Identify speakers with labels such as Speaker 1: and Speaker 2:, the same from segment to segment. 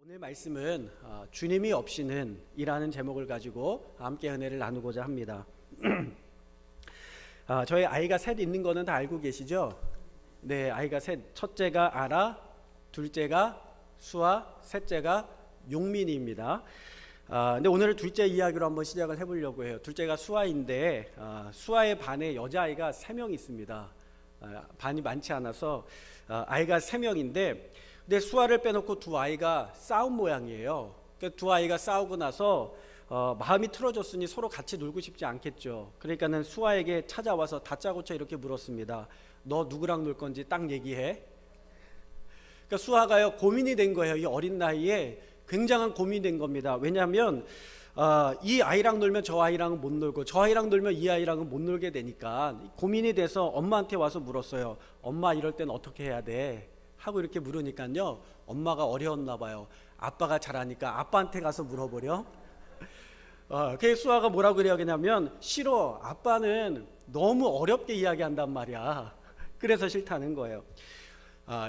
Speaker 1: 오늘 말씀은 주님이 없이는 이라는 제목을 가지고 함께 은혜를 나누고자 합니다. 저희 아이가 셋 있는 거는 다 알고 계시죠? 네, 아이가 셋. 첫째가 아라, 둘째가 수아, 셋째가 용민이입니다. 근데 오늘 둘째 이야기로 한번 시작을 해보려고 해요. 둘째가 수아인데 수아의 반에 여자아이가 3명 있습니다. 반이 많지 않아서 아이가 3명인데 근데 수아를 빼놓고 두 아이가 싸운 모양이에요. 그러니까 두 아이가 싸우고 나서 마음이 틀어졌으니 서로 같이 놀고 싶지 않겠죠. 그러니까는 수아에게 찾아와서 다짜고짜 이렇게 물었습니다. 너 누구랑 놀 건지 딱 얘기해. 그러니까 수아가요 고민이 된 거예요. 이 어린 나이에 굉장한 고민이 된 겁니다. 왜냐하면 이 아이랑 놀면 저 아이랑은 못 놀고 저 아이랑 놀면 이 아이랑은 못 놀게 되니까 고민이 돼서 엄마한테 와서 물었어요. 엄마 이럴 땐 어떻게 해야 돼? 하고 이렇게 물으니까요 엄마가 어려웠나 봐요. 아빠가 잘하니까 아빠한테 가서 물어보려. 그래서 수아가 뭐라고 그래야겠냐면 싫어, 아빠는 너무 어렵게 이야기한단 말이야. 그래서 싫다는 거예요.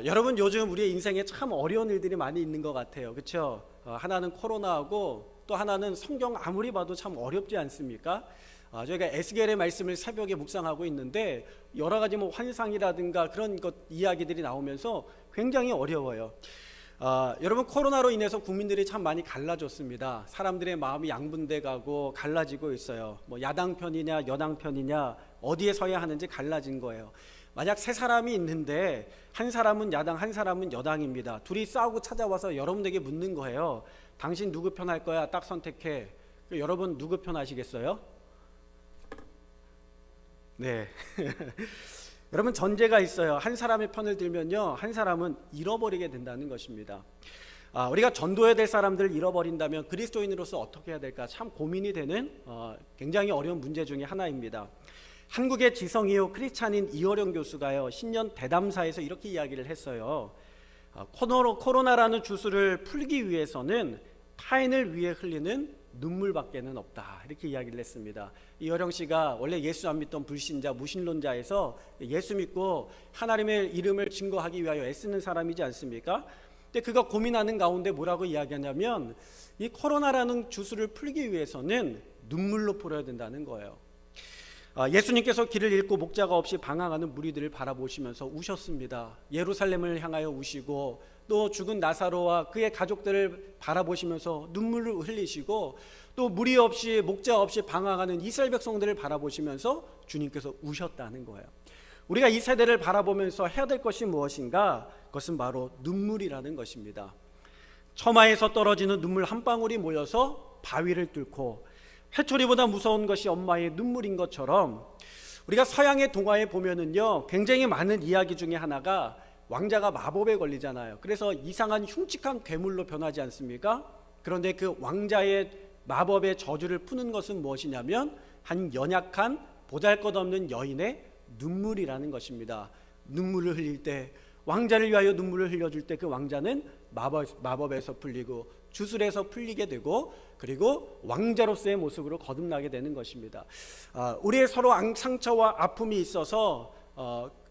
Speaker 1: 여러분 요즘 우리의 인생에 참 어려운 일들이 많이 있는 것 같아요. 그렇죠? 하나는 코로나하고 또 하나는 성경 아무리 봐도 참 어렵지 않습니까? 저희가 에스겔의 말씀을 새벽에 묵상하고 있는데 여러 가지 환상이라든가 그런 것 이야기들이 나오면서 굉장히 어려워요. 여러분 코로나로 인해서 국민들이 참 많이 갈라졌습니다. 사람들의 마음이 양분돼 가고 갈라지고 있어요. 야당 편이냐 여당 편이냐 어디에 서야 하는지 갈라진 거예요. 만약 세 사람이 있는데 한 사람은 야당 한 사람은 여당입니다. 둘이 싸우고 찾아와서 여러분에게 묻는 거예요. 당신 누구 편 할 거야? 딱 선택해. 여러분 누구 편 하시겠어요? 네. 여러분 전제가 있어요. 한 사람의 편을 들면요 한 사람은 잃어버리게 된다는 것입니다. 우리가 전도해야 될 사람들을 잃어버린다면 그리스도인으로서 어떻게 해야 될까 참 고민이 되는 굉장히 어려운 문제 중에 하나입니다. 한국의 지성이요 크리스찬인 이어령 교수가요 신년 대담사에서 이렇게 이야기를 했어요. 코로나라는 주술을 풀기 위해서는 타인을 위해 흘리는 눈물밖에는 없다, 이렇게 이야기를 했습니다. 이어령 씨가 원래 예수 안 믿던 불신자 무신론자에서 예수 믿고 하나님의 이름을 증거하기 위하여 애쓰는 사람이지 않습니까? 근데 그가 고민하는 가운데 뭐라고 이야기하냐면 이 코로나라는 주술을 풀기 위해서는 눈물로 풀어야 된다는 거예요. 예수님께서 길을 잃고 목자가 없이 방황하는 무리들을 바라보시면서 우셨습니다. 예루살렘을 향하여 우시고 또 죽은 나사로와 그의 가족들을 바라보시면서 눈물을 흘리시고 또 무리 없이 목자 없이 방황하는 이스라엘 백성들을 바라보시면서 주님께서 우셨다는 거예요. 우리가 이 세대를 바라보면서 해야 될 것이 무엇인가? 그것은 바로 눈물이라는 것입니다. 처마에서 떨어지는 눈물 한 방울이 모여서 바위를 뚫고 회초리보다 무서운 것이 엄마의 눈물인 것처럼 우리가 서양의 동화에 보면은요 굉장히 많은 이야기 중에 하나가 왕자가 마법에 걸리잖아요. 그래서 이상한 흉측한 괴물로 변하지 않습니까? 그런데 그 왕자의 마법의 저주를 푸는 것은 무엇이냐면 한 연약한 보잘것없는 여인의 눈물이라는 것입니다. 눈물을 흘릴 때, 왕자를 위하여 눈물을 흘려줄 때 그 왕자는 마법에서 풀리고 주술에서 풀리게 되고 그리고 왕자로서의 모습으로 거듭나게 되는 것입니다. 우리의 서로 상처와 아픔이 있어서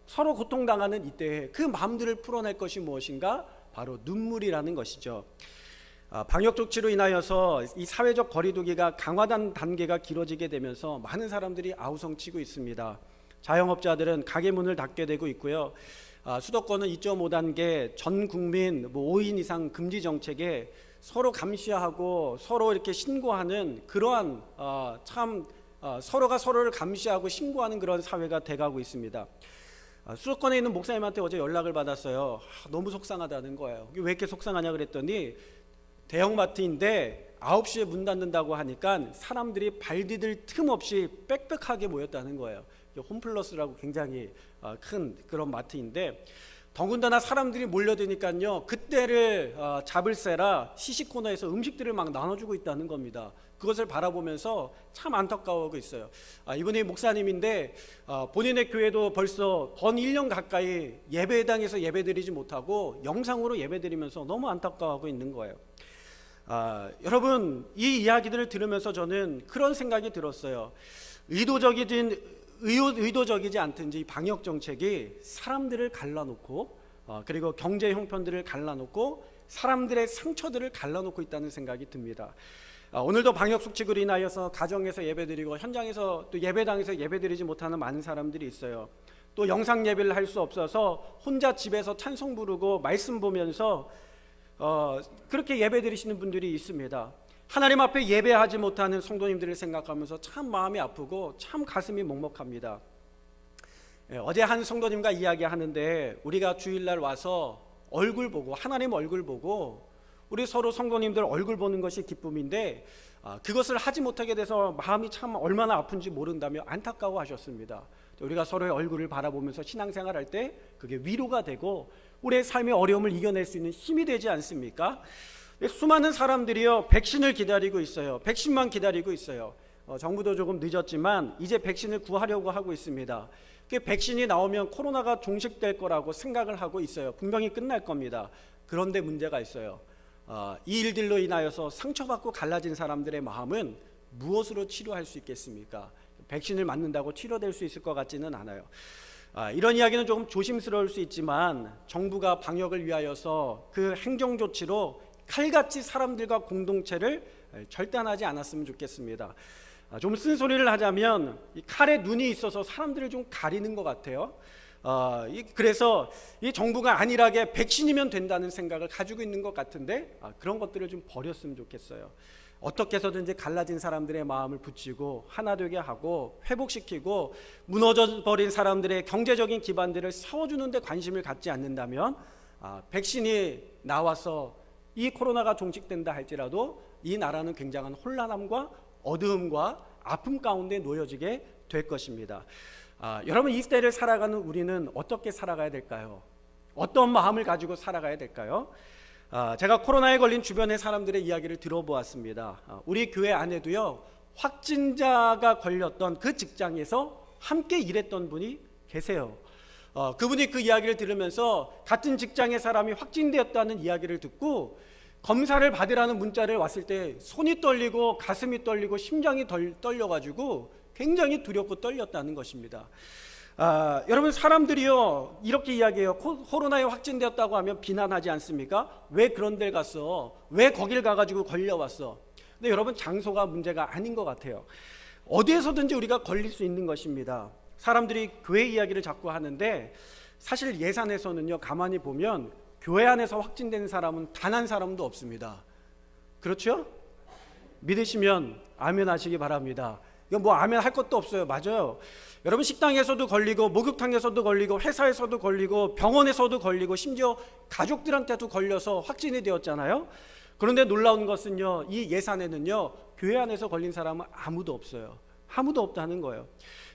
Speaker 1: 서로 고통당하는 이때에 그 마음들을 풀어낼 것이 무엇인가? 바로 눈물이라는 것이죠. 방역 조치로 인하여서 이 사회적 거리두기가 강화된 단계가 길어지게 되면서 많은 사람들이 아우성치고 있습니다. 자영업자들은 가게 문을 닫게 되고 있고요. 수도권은 2.5단계 전 국민 5인 이상 금지 정책에 서로 감시하고 서로 이렇게 신고하는 그러한 서로가 서로를 감시하고 신고하는 그런 사회가 돼가고 있습니다. 수도권에 있는 목사님한테 어제 연락을 받았어요. 너무 속상하다는 거예요. 왜 이렇게 속상하냐 그랬더니 대형마트인데 9시에 문 닫는다고 하니까 사람들이 발 디딜 틈 없이 빽빽하게 모였다는 거예요. 홈플러스라고 굉장히 큰 그런 마트인데 더군다나 사람들이 몰려드니까요 그때를 잡을세라 시식코너에서 음식들을 막 나눠주고 있다는 겁니다. 그것을 바라보면서 참 안타까워하고 있어요. 이분이 목사님인데 본인의 교회도 벌써 건 1년 가까이 예배당에서 예배드리지 못하고 영상으로 예배드리면서 너무 안타까워하고 있는 거예요. 여러분 이 이야기들을 들으면서 저는 그런 생각이 들었어요. 의도적이지 않든지 방역 정책이 사람들을 갈라놓고 그리고 경제 형편들을 갈라놓고 사람들의 상처들을 갈라놓고 있다는 생각이 듭니다. 오늘도 방역 수칙으로 인하여서 가정에서 예배드리고 현장에서 또 예배당에서 예배드리지 못하는 많은 사람들이 있어요. 또 영상 예배를 할 수 없어서 혼자 집에서 찬송 부르고 말씀 보면서 그렇게 예배드리시는 분들이 있습니다. 하나님 앞에 예배하지 못하는 성도님들을 생각하면서 참 마음이 아프고 참 가슴이 먹먹합니다. 어제 한 성도님과 이야기하는데 우리가 주일날 와서 얼굴 보고 하나님 얼굴 보고 우리 서로 성도님들 얼굴 보는 것이 기쁨인데 그것을 하지 못하게 돼서 마음이 참 얼마나 아픈지 모른다며 안타까워하셨습니다. 우리가 서로의 얼굴을 바라보면서 신앙생활할 때 그게 위로가 되고 우리의 삶의 어려움을 이겨낼 수 있는 힘이 되지 않습니까? 수많은 사람들이요 백신을 기다리고 있어요. 백신만 기다리고 있어요. 정부도 조금 늦었지만 이제 백신을 구하려고 하고 있습니다. 그 백신이 나오면 코로나가 종식될 거라고 생각을 하고 있어요. 분명히 끝날 겁니다. 그런데 문제가 있어요. 이 일들로 인하여서 상처받고 갈라진 사람들의 마음은 무엇으로 치료할 수 있겠습니까? 백신을 맞는다고 치료될 수 있을 것 같지는 않아요. 이런 이야기는 조금 조심스러울 수 있지만 정부가 방역을 위하여서 그 행정조치로 칼같이 사람들과 공동체를 절단하지 않았으면 좋겠습니다. 좀 쓴소리를 하자면 이 칼에 눈이 있어서 사람들을 좀 가리는 것 같아요. 그래서 이 정부가 안일하게 백신이면 된다는 생각을 가지고 있는 것 같은데 그런 것들을 좀 버렸으면 좋겠어요. 어떻게 해서든지 갈라진 사람들의 마음을 붙이고 하나 되게 하고 회복시키고 무너져 버린 사람들의 경제적인 기반들을 세워주는 데 관심을 갖지 않는다면 백신이 나와서 이 코로나가 종식된다 할지라도 이 나라는 굉장한 혼란함과 어두움과 아픔 가운데 놓여지게 될 것입니다. 여러분 이 시대를 살아가는 우리는 어떻게 살아가야 될까요? 어떤 마음을 가지고 살아가야 될까요? 제가 코로나에 걸린 주변의 사람들의 이야기를 들어보았습니다. 우리 교회 안에도요 확진자가 걸렸던 그 직장에서 함께 일했던 분이 계세요. 그분이 그 이야기를 들으면서 같은 직장의 사람이 확진되었다는 이야기를 듣고 검사를 받으라는 문자를 왔을 때 손이 떨리고 가슴이 떨리고 심장이 떨려가지고 굉장히 두렵고 떨렸다는 것입니다. 여러분 사람들이요 이렇게 이야기해요. 코로나에 확진되었다고 하면 비난하지 않습니까? 왜 그런 데를 갔어? 왜 거길 가가지고 걸려왔어? 근데 여러분 장소가 문제가 아닌 것 같아요. 어디에서든지 우리가 걸릴 수 있는 것입니다. 사람들이 교회 이야기를 자꾸 하는데 사실 예산에서는요 가만히 보면 교회 안에서 확진된 사람은 단 한 사람도 없습니다. 그렇죠? 믿으시면 아멘 하시기 바랍니다. 이거 뭐 아멘 할 것도 없어요. 맞아요. 여러분 식당에서도 걸리고 목욕탕에서도 걸리고 회사에서도 걸리고 병원에서도 걸리고 심지어 가족들한테도 걸려서 확진이 되었잖아요. 그런데 놀라운 것은요 이 예산에는요 교회 안에서 걸린 사람은 아무도 없어요. 아무도 없다는 거예요.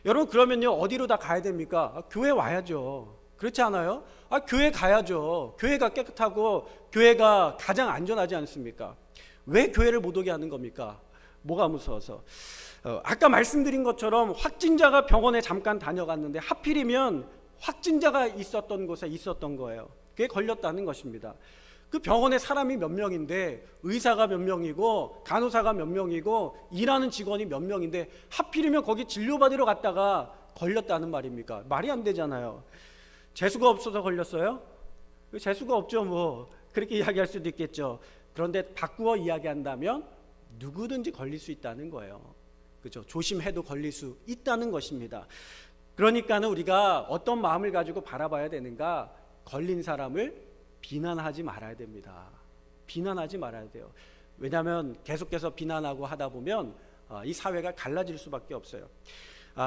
Speaker 1: 여러분 그러면요 어디로 다 가야 됩니까? 교회 와야죠. 그렇지 않아요? 교회 가야죠. 교회가 깨끗하고 교회가 가장 안전하지 않습니까? 왜 교회를 못 오게 하는 겁니까? 뭐가 무서워서? 아까 말씀드린 것처럼 확진자가 병원에 잠깐 다녀갔는데 하필이면 확진자가 있었던 곳에 있었던 거예요. 그게 걸렸다는 것입니다. 그 병원에 사람이 몇 명인데 의사가 몇 명이고 간호사가 몇 명이고 일하는 직원이 몇 명인데 하필이면 거기 진료받으러 갔다가 걸렸다는 말입니까? 말이 안 되잖아요. 재수가 없어서 걸렸어요? 재수가 없죠. 뭐 그렇게 이야기할 수도 있겠죠. 그런데 바꾸어 이야기한다면 누구든지 걸릴 수 있다는 거예요. 그렇죠? 조심해도 걸릴 수 있다는 것입니다. 그러니까는 우리가 어떤 마음을 가지고 바라봐야 되는가? 걸린 사람을 비난하지 말아야 됩니다. 비난하지 말아야 돼요. 왜냐하면 계속해서 비난하고 하다 보면 이 사회가 갈라질 수밖에 없어요.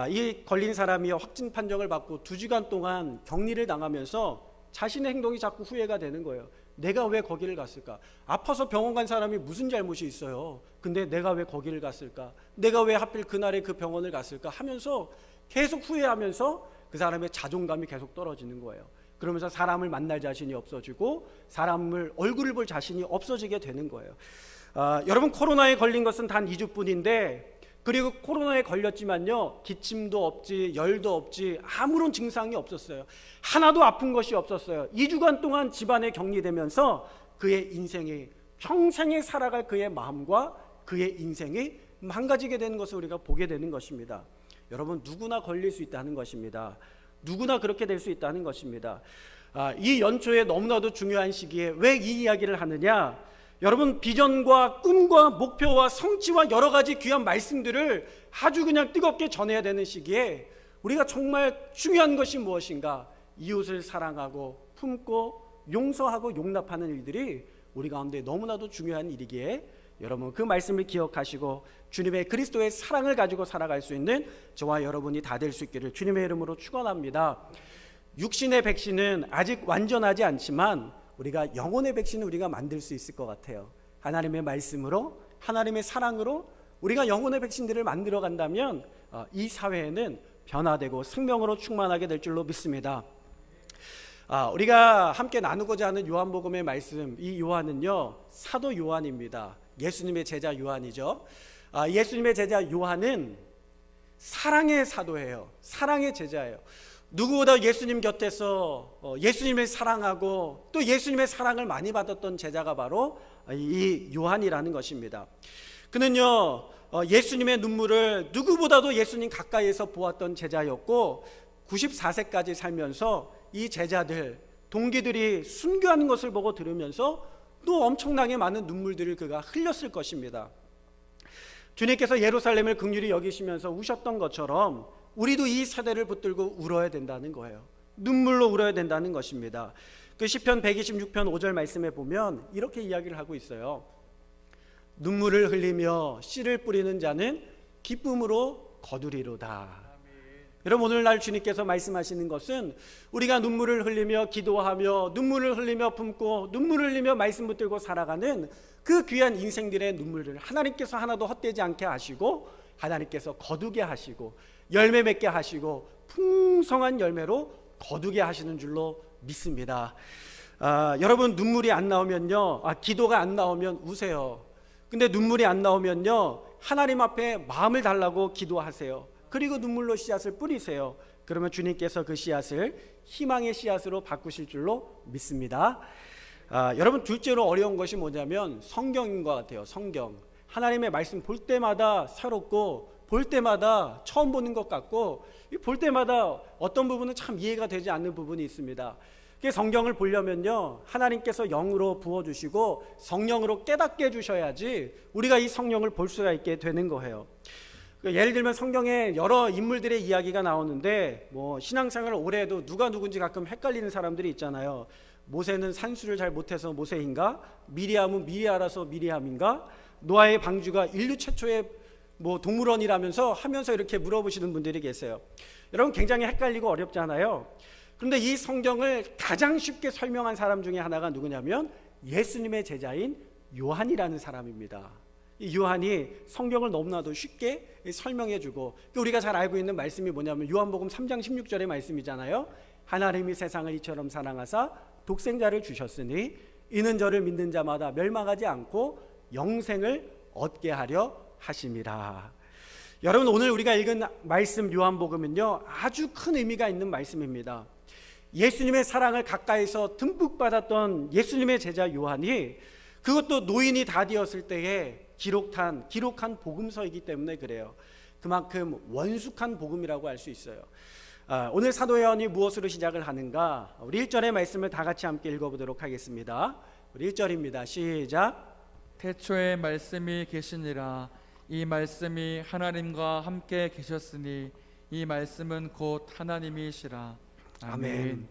Speaker 1: 이 걸린 사람이 확진 판정을 받고 2주간 동안 격리를 당하면서 자신의 행동이 자꾸 후회가 되는 거예요. 내가 왜 거기를 갔을까? 아파서 병원 간 사람이 무슨 잘못이 있어요? 근데 내가 왜 거기를 갔을까? 내가 왜 하필 그날에 그 병원을 갔을까? 하면서 계속 후회하면서 그 사람의 자존감이 계속 떨어지는 거예요. 그러면서 사람을 만날 자신이 없어지고 사람을 얼굴을 볼 자신이 없어지게 되는 거예요. 여러분 코로나에 걸린 것은 단 2주뿐인데 그리고 코로나에 걸렸지만요 기침도 없지 열도 없지 아무런 증상이 없었어요. 하나도 아픈 것이 없었어요. 2주간 동안 집안에 격리되면서 그의 인생이 평생에 살아갈 그의 마음과 그의 인생이 망가지게 되는 것을 우리가 보게 되는 것입니다. 여러분 누구나 걸릴 수 있다는 것입니다. 누구나 그렇게 될 수 있다는 것입니다. 이 연초에 너무나도 중요한 시기에 왜 이 이야기를 하느냐? 여러분, 비전과 꿈과 목표와 성취와 여러 가지 귀한 말씀들을 아주 그냥 뜨겁게 전해야 되는 시기에 우리가 정말 중요한 것이 무엇인가? 이웃을 사랑하고 품고 용서하고 용납하는 일들이 우리 가운데 너무나도 중요한 일이기에 여러분 그 말씀을 기억하시고 주님의 그리스도의 사랑을 가지고 살아갈 수 있는 저와 여러분이 다 될 수 있기를 주님의 이름으로 축원합니다. 육신의 백신은 아직 완전하지 않지만 우리가 영혼의 백신을 우리가 만들 수 있을 것 같아요. 하나님의 말씀으로, 하나님의 사랑으로 우리가 영혼의 백신들을 만들어 간다면 이 사회에는 변화되고 생명으로 충만하게 될 줄로 믿습니다. 우리가 함께 나누고자 하는 요한복음의 말씀, 이 요한은요 사도 요한입니다. 예수님의 제자 요한이죠. 예수님의 제자 요한은 사랑의 사도예요. 사랑의 제자예요. 누구보다 예수님 곁에서 예수님을 사랑하고 또 예수님의 사랑을 많이 받았던 제자가 바로 이 요한이라는 것입니다. 그는요 예수님의 눈물을 누구보다도 예수님 가까이에서 보았던 제자였고 94세까지 살면서 이 제자들, 동기들이 순교하는 것을 보고 들으면서 또 엄청나게 많은 눈물들을 그가 흘렸을 것입니다. 주님께서 예루살렘을 긍휼히 여기시면서 우셨던 것처럼 우리도 이 세대를 붙들고 울어야 된다는 거예요. 눈물로 울어야 된다는 것입니다. 그 시편 126편 5절 말씀에 보면 이렇게 이야기를 하고 있어요. 눈물을 흘리며 씨를 뿌리는 자는 기쁨으로 거두리로다. 여러분, 오늘날 주님께서 말씀하시는 것은 우리가 눈물을 흘리며 기도하며 눈물을 흘리며 품고 눈물을 흘리며 말씀 붙들고 살아가는 그 귀한 인생들의 눈물을 하나님께서 하나도 헛되지 않게 하시고 하나님께서 거두게 하시고 열매 맺게 하시고 풍성한 열매로 거두게 하시는 줄로 믿습니다. 여러분, 눈물이 안 나오면요, 기도가 안 나오면 우세요. 근데 눈물이 안 나오면요, 하나님 앞에 마음을 달라고 기도하세요. 그리고 눈물로 씨앗을 뿌리세요. 그러면 주님께서 그 씨앗을 희망의 씨앗으로 바꾸실 줄로 믿습니다. 여러분, 둘째로 어려운 것이 뭐냐면 성경인 것 같아요. 성경. 하나님의 말씀 볼 때마다 새롭고 볼 때마다 처음 보는 것 같고 볼 때마다 어떤 부분은 참 이해가 되지 않는 부분이 있습니다. 성경을 보려면요, 하나님께서 영으로 부어주시고 성령으로 깨닫게 해주셔야지 우리가 이 성령을 볼 수가 있게 되는 거예요. 예를 들면 성경에 여러 인물들의 이야기가 나오는데 신앙생활을 오래 해도 누가 누군지 가끔 헷갈리는 사람들이 있잖아요. 모세는 산수를 잘 못해서 모세인가? 미리암은 미리아라서 미리암인가? 노아의 방주가 인류 최초의 동물원이라면서 하면서 이렇게 물어보시는 분들이 계세요. 여러분, 굉장히 헷갈리고 어렵잖아요. 그런데 이 성경을 가장 쉽게 설명한 사람 중에 하나가 누구냐면 예수님의 제자인 요한이라는 사람입니다. 이 요한이 성경을 너무나도 쉽게 설명해주고, 우리가 잘 알고 있는 말씀이 뭐냐면 요한복음 3장 16절의 말씀이잖아요. 하나님이 세상을 이처럼 사랑하사 독생자를 주셨으니 이는 저를 믿는 자마다 멸망하지 않고 영생을 얻게 하려 하심이라. 여러분, 오늘 우리가 읽은 말씀 요한복음은요 아주 큰 의미가 있는 말씀입니다. 예수님의 사랑을 가까이서 듬뿍 받았던 예수님의 제자 요한이, 그것도 노인이 다 되었을 때에 기록한 복음서이기 때문에 그래요. 그만큼 원숙한 복음이라고 할 수 있어요. 오늘 사도 요한이 무엇으로 시작을 하는가? 우리 1절의 말씀을 다 같이 함께 읽어보도록 하겠습니다. 우리 1절입니다. 시작.
Speaker 2: 태초에 말씀이 계시니라. 이 말씀이 하나님과 함께 계셨으니 이 말씀은 곧 하나님이시라. 아멘.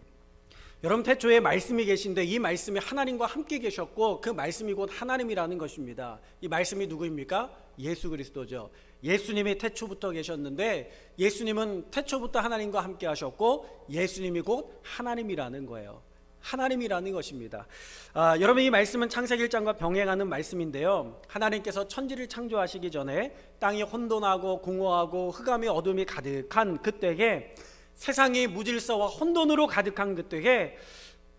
Speaker 1: 여러분, 태초에 말씀이 계신데 이 말씀이 하나님과 함께 계셨고 그 말씀이 곧 하나님이라는 것입니다. 이 말씀이 누구입니까? 예수 그리스도죠. 예수님이 태초부터 계셨는데 예수님은 태초부터 하나님과 함께 하셨고 예수님이 곧 하나님이라는 거예요. 하나님이라는 것입니다. 여러분, 이 말씀은 창세기 1장과 병행하는 말씀인데요, 하나님께서 천지를 창조하시기 전에 땅이 혼돈하고 공허하고 흑암의 어둠이 가득한 그때에, 세상이 무질서와 혼돈으로 가득한 그때에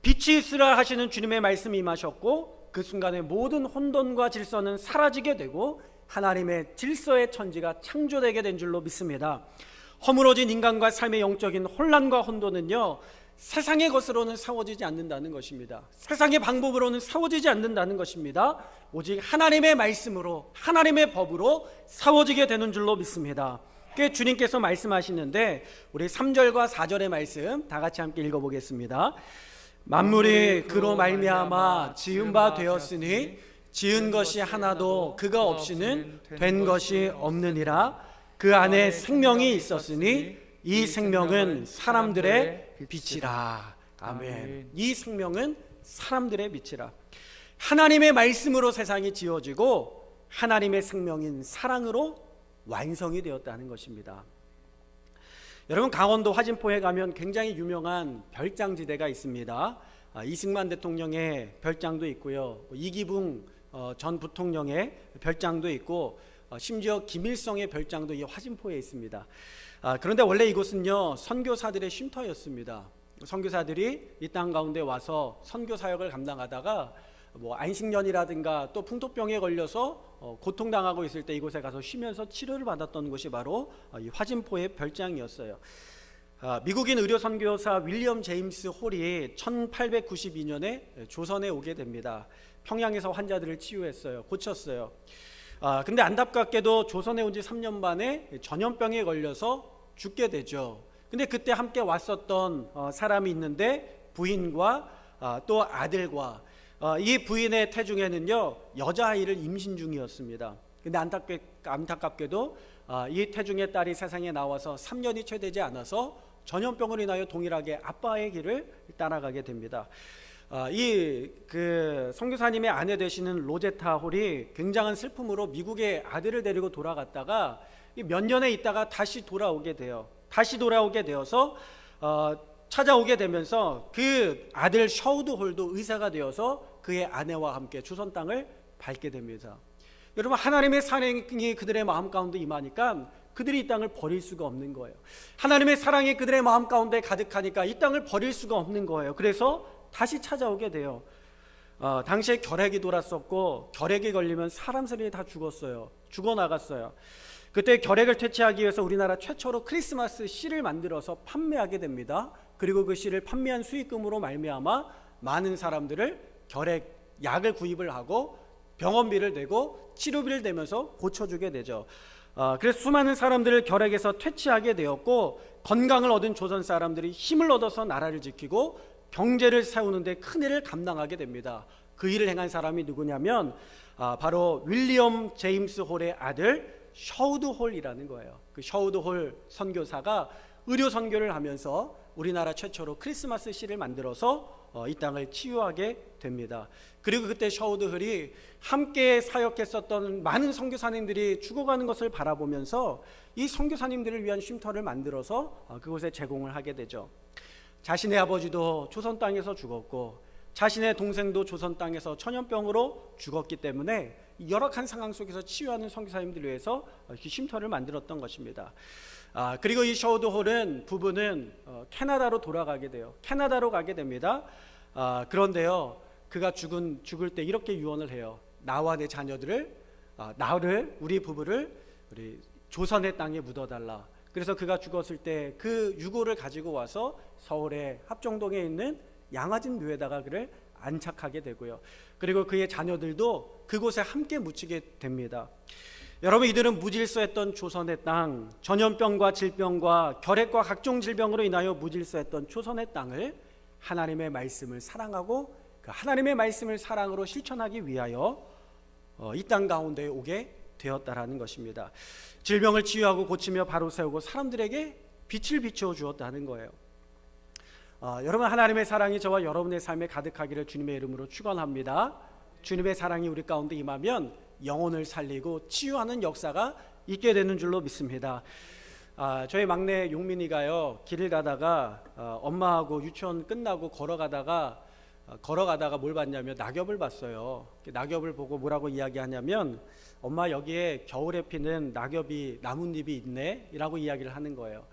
Speaker 1: 빛이 있으라 하시는 주님의 말씀이 임하셨고 그 순간에 모든 혼돈과 질서는 사라지게 되고 하나님의 질서의 천지가 창조되게 된 줄로 믿습니다. 허물어진 인간과 삶의 영적인 혼란과 혼돈은요, 세상의 것으로는 세워지지 않는다는 것입니다. 세상의 방법으로는 세워지지 않는다는 것입니다. 오직 하나님의 말씀으로, 하나님의 법으로 세워지게 되는 줄로 믿습니다. 주님께서 말씀하시는데 우리 3절과 4절의 말씀 다 같이 함께 읽어보겠습니다. 만물이 그로 말미암아 지은 바 되었으니 지은 것이 하나도 그가 없이는 된 것이 없느니라. 그 안에 생명이 있었으니 이 생명은 사람들의 빛이라. 아멘. 이 생명은 사람들의 빛이라. 하나님의 말씀으로 세상이 지어지고 하나님의 생명인 사랑으로 완성이 되었다는 것입니다. 여러분, 강원도 화진포에 가면 굉장히 유명한 별장지대가 있습니다. 이승만 대통령의 별장도 있고요, 이기붕 전 부통령의 별장도 있고, 심지어 김일성의 별장도 이 화진포에 있습니다. 그런데 원래 이곳은요, 선교사들의 쉼터였습니다. 선교사들이 이 땅 가운데 와서 선교 사역을 감당하다가 안식년이라든가 또 풍토병에 걸려서 고통당하고 있을 때 이곳에 가서 쉬면서 치료를 받았던 곳이 바로 이 화진포의 별장이었어요. 미국인 의료 선교사 윌리엄 제임스 홀이 1892년에 조선에 오게 됩니다. 평양에서 환자들을 치유했어요. 고쳤어요. 근데 안타깝게도 조선에 온 지 3년 만에 전염병에 걸려서 죽게 되죠. 근데 그때 함께 왔었던 사람이 있는데, 부인과 또 아들과 이 부인의 태중에는요, 여자아이를 임신 중이었습니다. 근데 안타깝게도 이 태중의 딸이 세상에 나와서 3년이 채 되지 않아서 전염병으로 인하여 동일하게 아빠의 길을 따라가게 됩니다. 이 선교사님의 아내 되시는 로제타 홀이 굉장한 슬픔으로 미국에 아들을 데리고 돌아갔다가 몇 년에 있다가 다시 돌아오게 되어서 찾아오게 되면서 그 아들 셔우드 홀도 의사가 되어서 그의 아내와 함께 조선 땅을 밟게 됩니다. 여러분, 하나님의 사랑이 그들의 마음 가운데 임하니까 그들이 이 땅을 버릴 수가 없는 거예요. 하나님의 사랑이 그들의 마음 가운데 가득하니까 이 땅을 버릴 수가 없는 거예요. 그래서 다시 찾아오게 돼요. 당시에 결핵이 돌았었고, 결핵이 걸리면 사람들이 다 죽어나갔어요. 그때 결핵을 퇴치하기 위해서 우리나라 최초로 크리스마스 씨를 만들어서 판매하게 됩니다. 그리고 그 씨를 판매한 수익금으로 말미암아 많은 사람들을 결핵 약을 구입을 하고 병원비를 내고 치료비를 내면서 고쳐주게 되죠. 그래서 수많은 사람들을 결핵에서 퇴치하게 되었고, 건강을 얻은 조선 사람들이 힘을 얻어서 나라를 지키고 경제를 세우는 데 큰 일을 감당하게 됩니다. 그 일을 행한 사람이 누구냐면 바로 윌리엄 제임스 홀의 아들 셔우드 홀이라는 거예요. 그 셔우드 홀 선교사가 의료 선교를 하면서 우리나라 최초로 크리스마스 씨를 만들어서 이 땅을 치유하게 됩니다. 그리고 그때 셔우드 홀이 함께 사역했었던 많은 선교사님들이 죽어가는 것을 바라보면서 이 선교사님들을 위한 쉼터를 만들어서 그곳에 제공을 하게 되죠. 자신의 아버지도 조선 땅에서 죽었고, 자신의 동생도 조선 땅에서 전염병으로 죽었기 때문에 열악한 상황 속에서 치유하는 선교사님들을 위해서 쉼터를 만들었던 것입니다. 그리고 이 셔우드 홀은 부부는 캐나다로 돌아가게 돼요. 캐나다로 가게 됩니다. 그런데요, 그가 죽을 때 이렇게 유언을 해요. 나와 내 자녀들을, 우리 부부를 우리 조선의 땅에 묻어달라. 그래서 그가 죽었을 때 그 유골을 가지고 와서 서울의 합정동에 있는 양화진 묘에다가 그를 안착하게 되고요. 그리고 그의 자녀들도 그곳에 함께 묻히게 됩니다. 여러분, 이들은 무질서했던 조선의 땅, 전염병과 질병과 결핵과 각종 질병으로 인하여 무질서했던 조선의 땅을 하나님의 말씀을 사랑하고 그 하나님의 말씀을 사랑으로 실천하기 위하여 이 땅 가운데 오게 되었다라는 것입니다. 질병을 치유하고 고치며 바로 세우고 사람들에게 빛을 비추어 주었다는 거예요. 여러분, 하나님의 사랑이 저와 여러분의 삶에 가득하기를 주님의 이름으로 축원합니다. 주님의 사랑이 우리 가운데 임하면 영혼을 살리고 치유하는 역사가 있게 되는 줄로 믿습니다. 저희 막내 용민이가요, 길을 가다가 엄마하고 유치원 끝나고 걸어가다가 뭘 봤냐면 낙엽을 봤어요. 낙엽을 보고 뭐라고 이야기하냐면, 엄마, 여기에 겨울에 피는 나뭇잎이 있네 라고 이야기를 하는 거예요.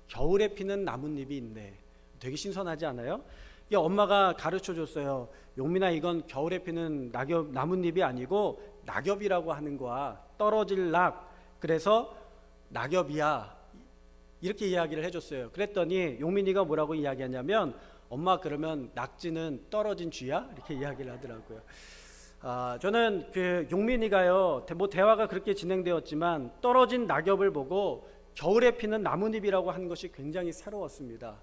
Speaker 1: 겨울에 피는 나뭇잎이 있네. 되게 신선하지 않아요? 엄마가 가르쳐 줬어요. 용민아, 이건 겨울에 피는 나뭇잎이 아니고 낙엽이라고 하는 거야. 떨어질 낙. 그래서 낙엽이야. 이렇게 이야기를 해줬어요. 그랬더니 용민이가 뭐라고 이야기하냐면, 엄마, 그러면 낙지는 떨어진 쥐야? 이렇게 이야기를 하더라고요. 저는 그 용민이가요, 대화가 그렇게 진행되었지만 떨어진 낙엽을 보고 겨울에 피는 나뭇잎이라고 하는 것이 굉장히 새로웠습니다.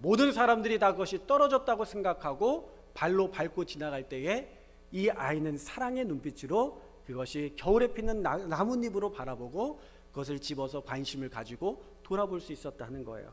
Speaker 1: 모든 사람들이 다 그것이 떨어졌다고 생각하고 발로 밟고 지나갈 때에 이 아이는 사랑의 눈빛으로 그것이 겨울에 피는 나뭇잎으로 바라보고 그것을 집어서 관심을 가지고 돌아볼 수 있었다는 거예요.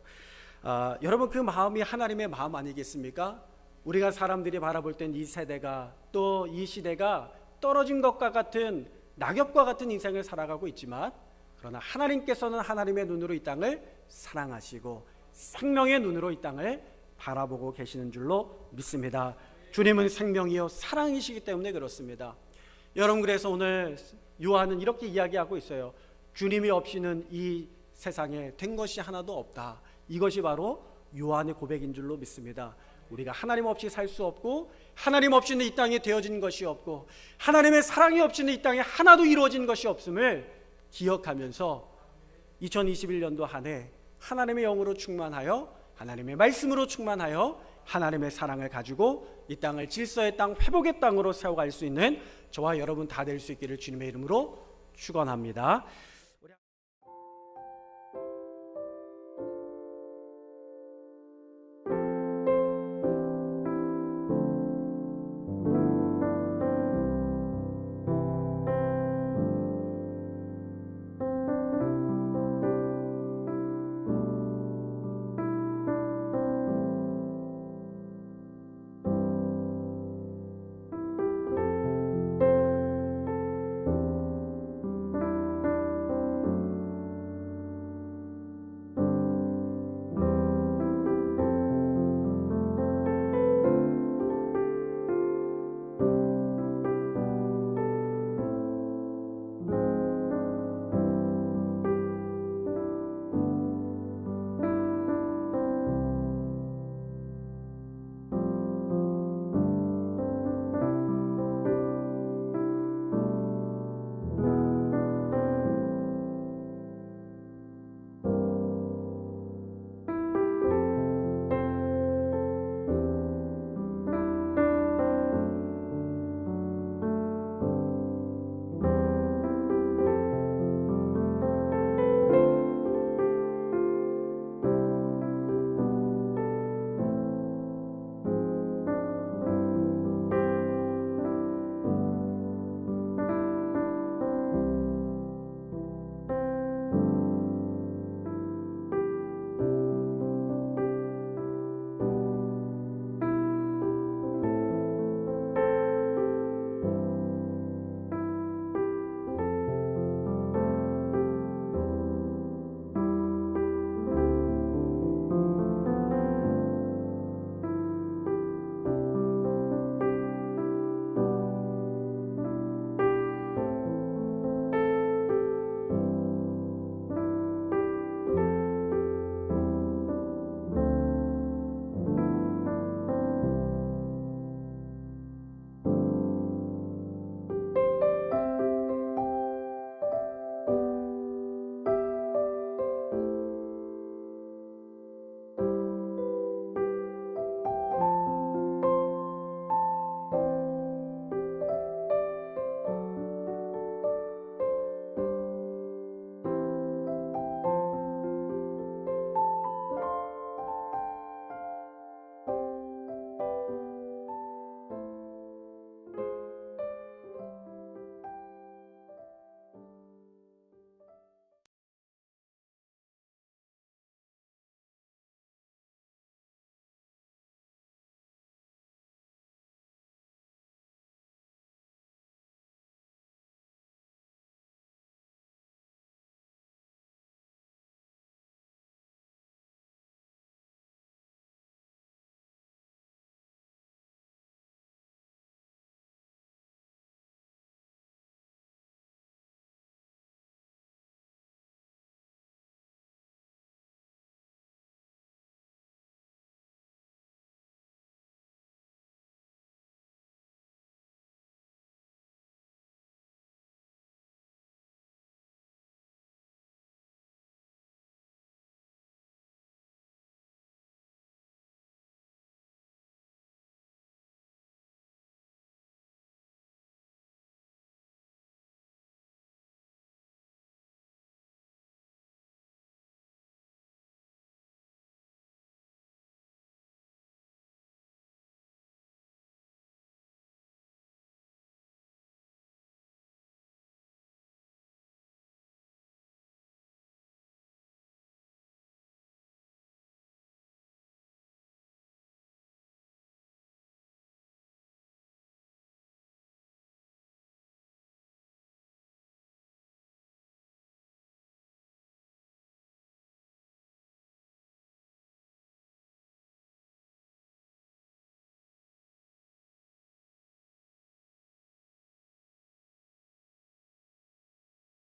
Speaker 1: 여러분, 그 마음이 하나님의 마음 아니겠습니까? 우리가 사람들이 바라볼 땐 이 세대가 또 이 시대가 떨어진 것과 같은 낙엽과 같은 인생을 살아가고 있지만, 그러나 하나님께서는 하나님의 눈으로 이 땅을 사랑하시고 생명의 눈으로 이 땅을 바라보고 계시는 줄로 믿습니다. 주님은 생명이요 사랑이시기 때문에 그렇습니다. 여러분, 그래서 오늘 요한은 이렇게 이야기하고 있어요. 주님이 없이는 이 세상에 된 것이 하나도 없다. 이것이 바로 요한의 고백인 줄로 믿습니다. 우리가 하나님 없이 살 수 없고, 하나님 없이는 이 땅에 되어진 것이 없고, 하나님의 사랑이 없이는 이 땅에 하나도 이루어진 것이 없음을 기억하면서 2021년도 한 해 하나님의 영으로 충만하여, 하나님의 말씀으로 충만하여 하나님의 사랑을 가지고 이 땅을 질서의 땅, 회복의 땅으로 세워갈 수 있는 저와 여러분 다 될 수 있기를 주님의 이름으로 축원합니다.